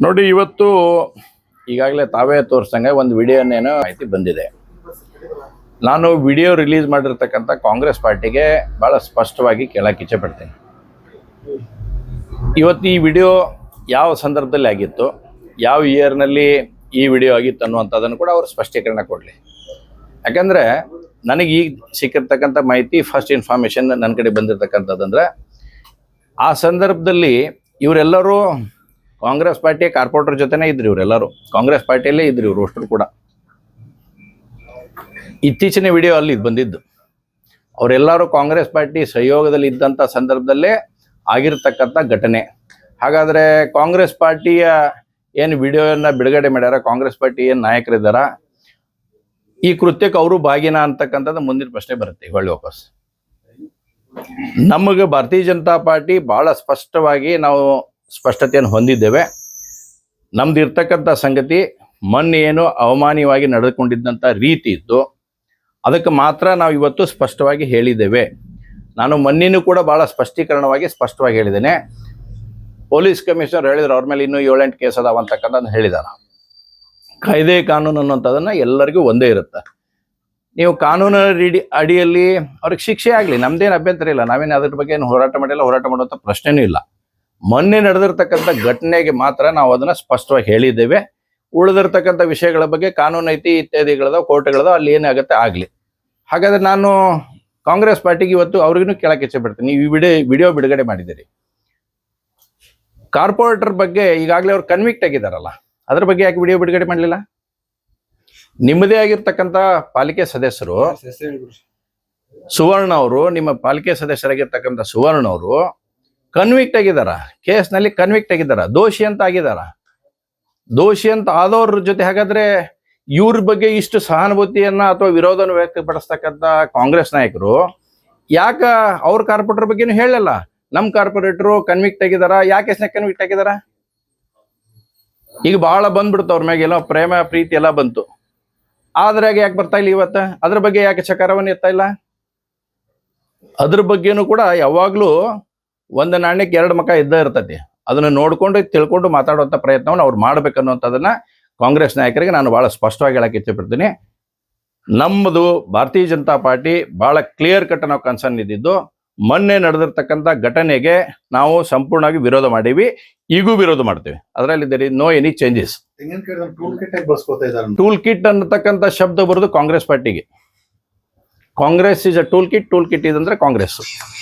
ನೋಡಿ, ಇವತ್ತು ಈಗಾಗಲೇ ತಾವೇ ತೋರಿಸಂಗೆ ಒಂದು ವಿಡಿಯೋನೇನೋ ಮಾಹಿತಿ ಬಂದಿದೆ. ನಾನು ವಿಡಿಯೋ ರಿಲೀಸ್ ಮಾಡಿರ್ತಕ್ಕಂಥ ಕಾಂಗ್ರೆಸ್ ಪಾರ್ಟಿಗೆ ಭಾಳ ಸ್ಪಷ್ಟವಾಗಿ ಕೇಳಕ್ಕೆ ಇಚ್ಛೆ ಪಡ್ತೀನಿ. ಇವತ್ತು ಈ ವಿಡಿಯೋ ಯಾವ ಸಂದರ್ಭದಲ್ಲಿ ಆಗಿತ್ತು, ಯಾವ ಇಯರ್ನಲ್ಲಿ ಈ ವಿಡಿಯೋ ಆಗಿತ್ತು ಅನ್ನುವಂಥದ್ದನ್ನು ಕೂಡ ಅವರು ಸ್ಪಷ್ಟೀಕರಣ ಕೊಡಲಿ. ಯಾಕಂದರೆ ನನಗೆ ಈಗ ಸಿಕ್ಕಿರ್ತಕ್ಕಂಥ ಮಾಹಿತಿ, ಫಸ್ಟ್ ಇನ್ಫಾರ್ಮೇಷನ್ ನನ್ನ ಕಡೆ ಬಂದಿರತಕ್ಕಂಥದ್ದಂದರೆ, ಆ ಸಂದರ್ಭದಲ್ಲಿ ಇವರೆಲ್ಲರೂ ಕಾಂಗ್ರೆಸ್ ಪಾರ್ಟಿಯ ಕಾರ್ಪೊರೇಟರ್ ಜೊತೆನೇ ಇದ್ರು. ಇವರೆಲ್ಲರೂ ಕಾಂಗ್ರೆಸ್ ಪಾರ್ಟಿಯಲ್ಲೇ ಇದ್ರು, ಇವರು ಅಷ್ಟರು ಕೂಡ. ಇತ್ತೀಚಿನ ವಿಡಿಯೋ ಅಲ್ಲಿ ಬಂದಿದ್ದು ಅವರೆಲ್ಲರೂ ಕಾಂಗ್ರೆಸ್ ಪಾರ್ಟಿ ಸಹಯೋಗದಲ್ಲಿ ಇದ್ದಂಥ ಸಂದರ್ಭದಲ್ಲೇ ಆಗಿರ್ತಕ್ಕಂಥ ಘಟನೆ. ಹಾಗಾದರೆ ಕಾಂಗ್ರೆಸ್ ಪಾರ್ಟಿಯ ಏನು ವಿಡಿಯೋನ ಬಿಡುಗಡೆ ಮಾಡ್ಯಾರ, ಕಾಂಗ್ರೆಸ್ ಪಾರ್ಟಿ ಏನು ನಾಯಕರಿದ್ದಾರ, ಈ ಕೃತ್ಯಕ್ಕೆ ಅವರು ಭಾಗಿನ ಅಂತಕ್ಕಂಥದ್ದು ಮುಂದಿನ ಪ್ರಶ್ನೆ ಬರುತ್ತೆ. ಹೊಳ್ಳಿ ವಾಪಸ್ ನಮಗೆ ಭಾರತೀಯ ಜನತಾ ಪಾರ್ಟಿ ಭಾಳ ಸ್ಪಷ್ಟವಾಗಿ ನಾವು ಸ್ಪಷ್ಟತೆಯನ್ನು ಹೊಂದಿದ್ದೇವೆ. ನಮ್ದು ಇರ್ತಕ್ಕಂಥ ಸಂಗತಿ, ಮೊನ್ನೆ ಏನು ಅವಮಾನವಾಗಿ ನಡೆದುಕೊಂಡಿದ್ದಂಥ ರೀತಿ ಇತ್ತು, ಅದಕ್ಕೆ ಮಾತ್ರ ನಾವು ಇವತ್ತು ಸ್ಪಷ್ಟವಾಗಿ ಹೇಳಿದ್ದೇವೆ. ನಾನು ಮೊನ್ನೆನೂ ಕೂಡ ಭಾಳ ಸ್ಪಷ್ಟವಾಗಿ ಹೇಳಿದ್ದೇನೆ. ಪೊಲೀಸ್ ಕಮಿಷನರ್ ಹೇಳಿದ್ರು ಅವ್ರ ಮೇಲೆ ಇನ್ನೂ 7-8 ಕೇಸ್ ಅದಾವ ಅಂತಕ್ಕಂಥದ್ದು ಹೇಳಿದಾರ. ಕಾಯ್ದೆ ಕಾನೂನು ಅನ್ನೋಂಥದ್ದನ್ನು ಎಲ್ಲರಿಗೂ ಒಂದೇ ಇರುತ್ತೆ. ನೀವು ಕಾನೂನು ಅಡಿಯಲ್ಲಿ ಅವ್ರಿಗೆ ಶಿಕ್ಷೆ ಆಗಲಿ, ನಮ್ದೇನು ಅಭ್ಯಂತರ ಇಲ್ಲ. ನಾವೇನು ಅದ್ರ ಬಗ್ಗೆ ಏನು ಹೋರಾಟ ಮಾಡುವಂಥ ಪ್ರಶ್ನೆನೂ ಇಲ್ಲ. ಮೊನ್ನೆ ನಡೆದಿರ್ತಕ್ಕಂಥ ಘಟನೆಗೆ ಮಾತ್ರ ನಾವು ಅದನ್ನು ಸ್ಪಷ್ಟವಾಗಿ ಹೇಳಿದ್ದೇವೆ. ಉಳಿದಿರ್ತಕ್ಕಂಥ ವಿಷಯಗಳ ಬಗ್ಗೆ ಕಾನೂನು ಐತಿ, ಇತ್ಯಾದಿಗಳದ ಕೋರ್ಟ್ಗಳದ, ಅಲ್ಲಿ ಏನಾಗುತ್ತೆ ಆಗಲಿ. ಹಾಗಾದರೆ ನಾನು ಕಾಂಗ್ರೆಸ್ ಪಾರ್ಟಿಗೆ ಇವತ್ತು ಅವ್ರಿಗೂ ಕೇಳಕ್ಕೆ ಇಚ್ಛೆ ಪಡ್ತೀನಿ. ನೀವು ವಿಡಿಯೋ ಬಿಡುಗಡೆ ಮಾಡಿದ್ದೀರಿ, ಕಾರ್ಪೊರೇಟರ್ ಬಗ್ಗೆ ಈಗಾಗಲೇ ಅವ್ರು ಕನ್ವಿಕ್ಟ್ ಆಗಿದ್ದಾರಲ್ಲ, ಅದ್ರ ಬಗ್ಗೆ ಯಾಕೆ ವಿಡಿಯೋ ಬಿಡುಗಡೆ ಮಾಡಲಿಲ್ಲ? ನಿಮ್ಮದೇ ಆಗಿರ್ತಕ್ಕಂಥ ಪಾಲಿಕೆ ಸದಸ್ಯರು ಸುವರ್ಣ ಅವರು, ನಿಮ್ಮ ಪಾಲಿಕೆ ಸದಸ್ಯರಾಗಿರ್ತಕ್ಕಂಥ ಸುವರ್ಣ ಅವರು ಕನ್ವಿಕ್ಟ್ ಆಗಿದ್ದಾರ, ಕೇಸ್ನಲ್ಲಿ ಕನ್ವಿಕ್ಟ್ ಆಗಿದ್ದಾರ, ದೋಷಿ ಅಂತ ಆಗಿದ್ದಾರ. ದೋಷಿ ಅಂತ ಆದವ್ರ ಜೊತೆ ಹಾಗಾದ್ರೆ ಇವ್ರ ಬಗ್ಗೆ ಇಷ್ಟು ಸಹಾನುಭೂತಿಯನ್ನ ಅಥವಾ ವಿರೋಧನ ವ್ಯಕ್ತಪಡಿಸ್ತಕ್ಕಂಥ ಕಾಂಗ್ರೆಸ್ ನಾಯಕರು ಯಾಕ ಅವ್ರ ಕಾರ್ಪೊರೇಟರ್ ಬಗ್ಗೆನೂ ಹೇಳಲ್ಲ? ನಮ್ಮ ಕಾರ್ಪೊರೇಟರು ಕನ್ವಿಕ್ಟ್ ಆಗಿದಾರ, ಯಾಕೆ ಹೆಸರು ಕನ್ವಿಕ್ಟ್ ಆಗಿದಾರ? ಈಗ ಬಹಳ ಬಂದ್ಬಿಡ್ತು ಅವ್ರ ಮ್ಯಾಗ, ಎಲ್ಲ ಪ್ರೇಮ ಪ್ರೀತಿ ಎಲ್ಲ ಬಂತು. ಆದ್ರೆ ಯಾಕೆ ಬರ್ತಾ ಇಲ್ಲ ಇವತ್ತು? ಅದ್ರ ಬಗ್ಗೆ ಯಾಕೆ ಚಕಾರವನ್ನು ಎತ್ತಾ ಇಲ್ಲ? ಅದ್ರ ಬಗ್ಗೆನೂ ಕೂಡ ಯಾವಾಗ್ಲೂ ಒಂದು ನಾಣ್ಯಕ್ಕೆ 2 ಮುಖ ಇದ್ದೇ ಇರ್ತೈತಿ. ಅದನ್ನು ನೋಡ್ಕೊಂಡು ತಿಳ್ಕೊಂಡು ಮಾತಾಡುವಂಥ ಪ್ರಯತ್ನವನ್ನು ಅವ್ರು ಮಾಡ್ಬೇಕನ್ನುವಂಥದ್ದನ್ನ ಕಾಂಗ್ರೆಸ್ ನಾಯಕರಿಗೆ ನಾನು ಭಾಳ ಸ್ಪಷ್ಟವಾಗಿ ಹೇಳಕ್ಕೆ ಇಚ್ಛೆಪಡ್ತೀನಿ. ನಮ್ಮದು ಭಾರತೀಯ ಜನತಾ ಪಾರ್ಟಿ ಭಾಳ ಕ್ಲಿಯರ್ ಕಟ್ ನಾವು ಕನ್ಸರ್ನ್ ಇದ್ದಿದ್ದು, ಮೊನ್ನೆ ನಡೆದಿರ್ತಕ್ಕಂಥ ಘಟನೆಗೆ ನಾವು ಸಂಪೂರ್ಣವಾಗಿ ವಿರೋಧ ಮಾಡೀವಿ, ಈಗೂ ವಿರೋಧ ಮಾಡ್ತೇವೆ. ಅದರಲ್ಲಿ there is no any changes. Tool kit ಅನ್ನತಕ್ಕಂಥ ಶಬ್ದ ಬರೋದು ಕಾಂಗ್ರೆಸ್ ಪಾರ್ಟಿಗೆ. Congress is a tool kit ಇದಂದ್ರೆ ಕಾಂಗ್ರೆಸ್.